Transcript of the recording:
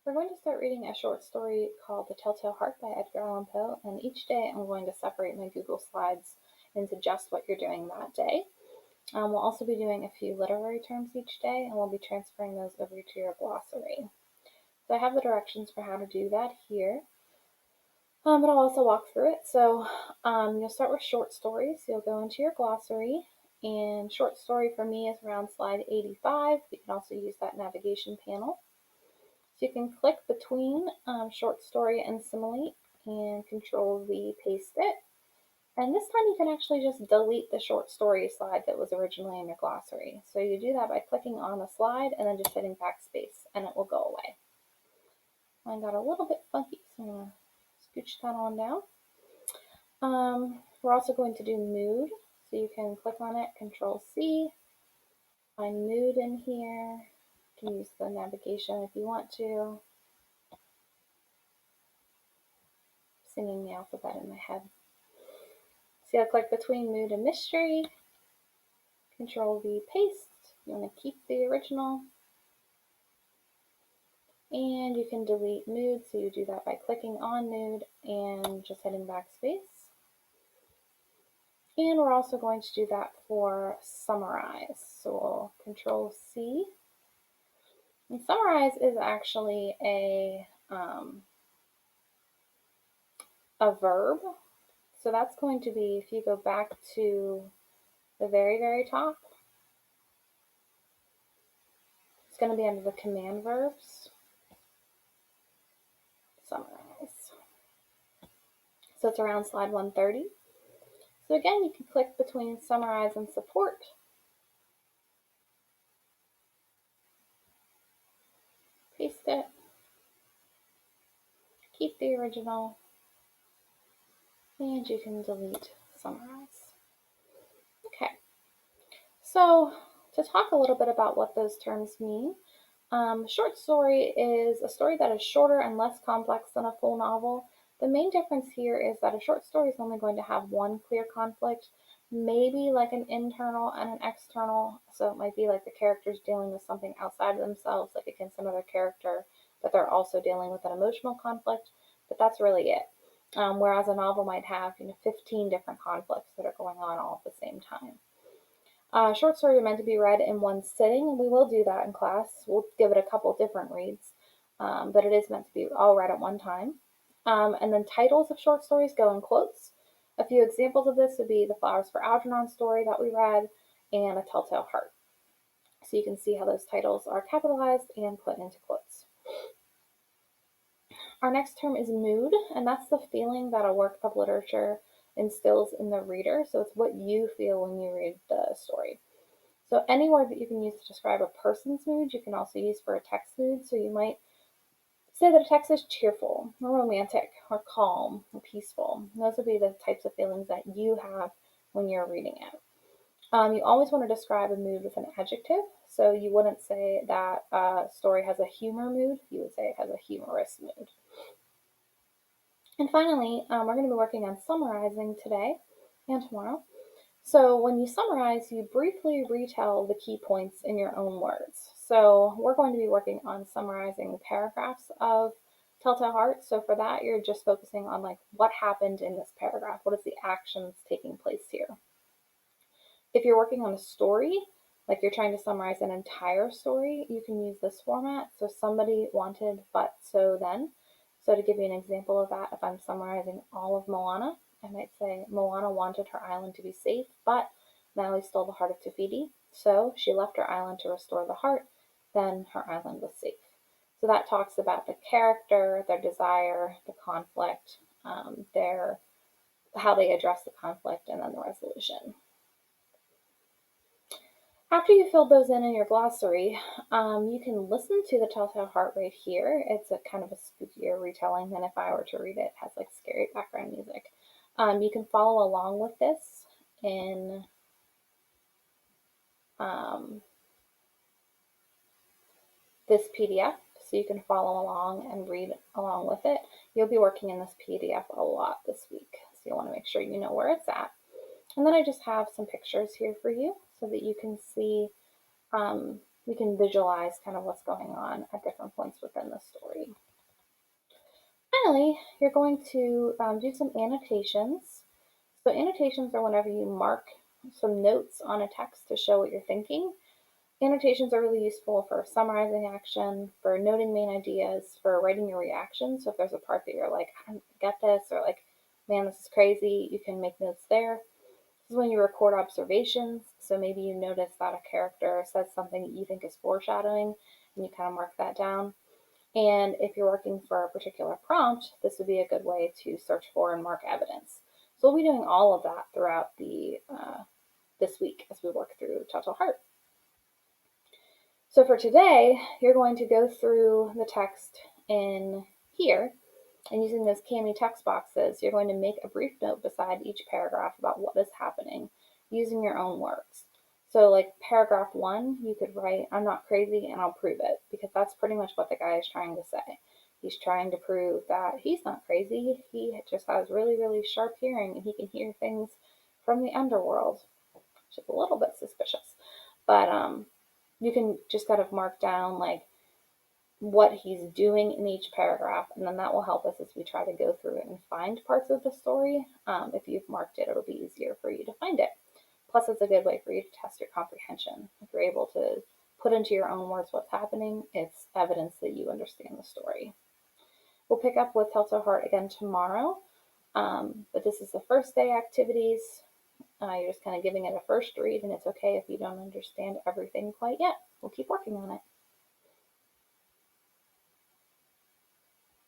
We're going to start reading a short story called The Telltale Heart by Edgar Allan Poe, and each day I'm going to separate my Google Slides into just what you're doing that day. We'll also be doing a few literary terms each day, and we'll be transferring those over to your glossary. So I have the directions for how to do that here, but I'll also walk through it. So you'll start with short stories. You'll go into your glossary, and short story for me is around slide 85. You can also use that navigation panel. So you can click between short story and simile and Control V paste it. And this time you can actually just delete the short story slide that was originally in your glossary. So you do that by clicking on the slide and then just hitting backspace and it will go away. Mine got a little bit funky, so I'm going to scooch that on down. We're also going to do mood. So you can click on it, Control C, find mood in here. You can use the navigation if you want to. Singing the alphabet in my head. So you'll click between mood and mystery, Control V paste. You want to keep the original. And you can delete mood, so you do that by clicking on mood and just hitting backspace. And we're also going to do that for summarize. So we'll Control C. And summarize is actually a verb. So that's going to be, if you go back to the very, very top, it's going to be under the command verbs. Summarize. So it's around slide 130. So again, you can click between summarize and support. Paste it. Keep the original. And you can delete summarize. Okay. So to talk a little bit about what those terms mean, short story is a story that is shorter and less complex than a full novel. The main difference here is that a short story is only going to have one clear conflict, maybe like an internal and an external. So it might be like the characters dealing with something outside of themselves, like against another character, but they're also dealing with an emotional conflict, but that's really it. Whereas a novel might have 15 different conflicts that are going on all at the same time. Short stories are meant to be read in one sitting, and we will do that in class. We'll give it a couple different reads, but it is meant to be all read at one time. And then titles of short stories go in quotes. A few examples of this would be the Flowers for Algernon story that we read and A Telltale Heart. So you can see how those titles are capitalized and put into quotes. Our next term is mood, and that's the feeling that a work of literature instills in the reader. So it's what you feel when you read the story. So any word that you can use to describe a person's mood, you can also use for a text mood. So you might say that a text is cheerful, or romantic, or calm, or peaceful. And those would be the types of feelings that you have when you're reading it. You always want to describe a mood with an adjective. So you wouldn't say that a story has a humor mood. You would say it has a humorous mood. And finally, we're going to be working on summarizing today and tomorrow. So when you summarize, you briefly retell the key points in your own words. So we're going to be working on summarizing paragraphs of Telltale Heart. So for that, you're just focusing on like what happened in this paragraph. What is the actions taking place here? If you're working on a story, like you're trying to summarize an entire story, you can use this format. So somebody wanted, but so then. So to give you an example of that, if I'm summarizing all of Moana, I might say Moana wanted her island to be safe, but Maui stole the heart of Te Fiti. So she left her island to restore the heart, then her island was safe. So that talks about the character, their desire, the conflict, their how they address the conflict, and then the resolution. After you filled those in your glossary, you can listen to the Telltale Heart right here. It's a kind of a spookier retelling than if I were to read it. It has like scary background music. You can follow along with this in this PDF, so you can follow along and read along with it. You'll be working in this PDF a lot this week, so you want to make sure you know where it's at. And then I just have some pictures here for you so that you can see you can visualize kind of what's going on at different points within the story. finally, you're going to do some annotations. So annotations are whenever you mark some notes on a text to show what you're thinking. Annotations are really useful for summarizing action, for noting main ideas, for writing your reaction. So if there's a part that you're like, I don't get this, or like, man, this is crazy, you can make notes there. This is when you record observations. So maybe you notice that a character says something that you think is foreshadowing, and you kind of mark that down. And if you're working for a particular prompt, this would be a good way to search for and mark evidence. So we'll be doing all of that throughout the this week as we work through Telltale Heart. So for today, you're going to go through the text in here, and using those Kami text boxes, you're going to make a brief note beside each paragraph about what is happening using your own words. So like paragraph 1, you could write, I'm not crazy and I'll prove it, because that's pretty much what the guy is trying to say. He's trying to prove that he's not crazy. He just has really, really sharp hearing and he can hear things from the underworld, which is a little bit suspicious. But you can just kind of mark down like what he's doing in each paragraph, and then that will help us as we try to go through it and find parts of the story. If you've marked it, it'll be easier for you to find it. Plus, it's a good way for you to test your comprehension. If you're able to put into your own words what's happening, it's evidence that you understand the story. We'll pick up with Telltale Heart again tomorrow, but this is the first day activities. You're just kind of giving it a first read, and it's okay if you don't understand everything quite yet. We'll keep working on it.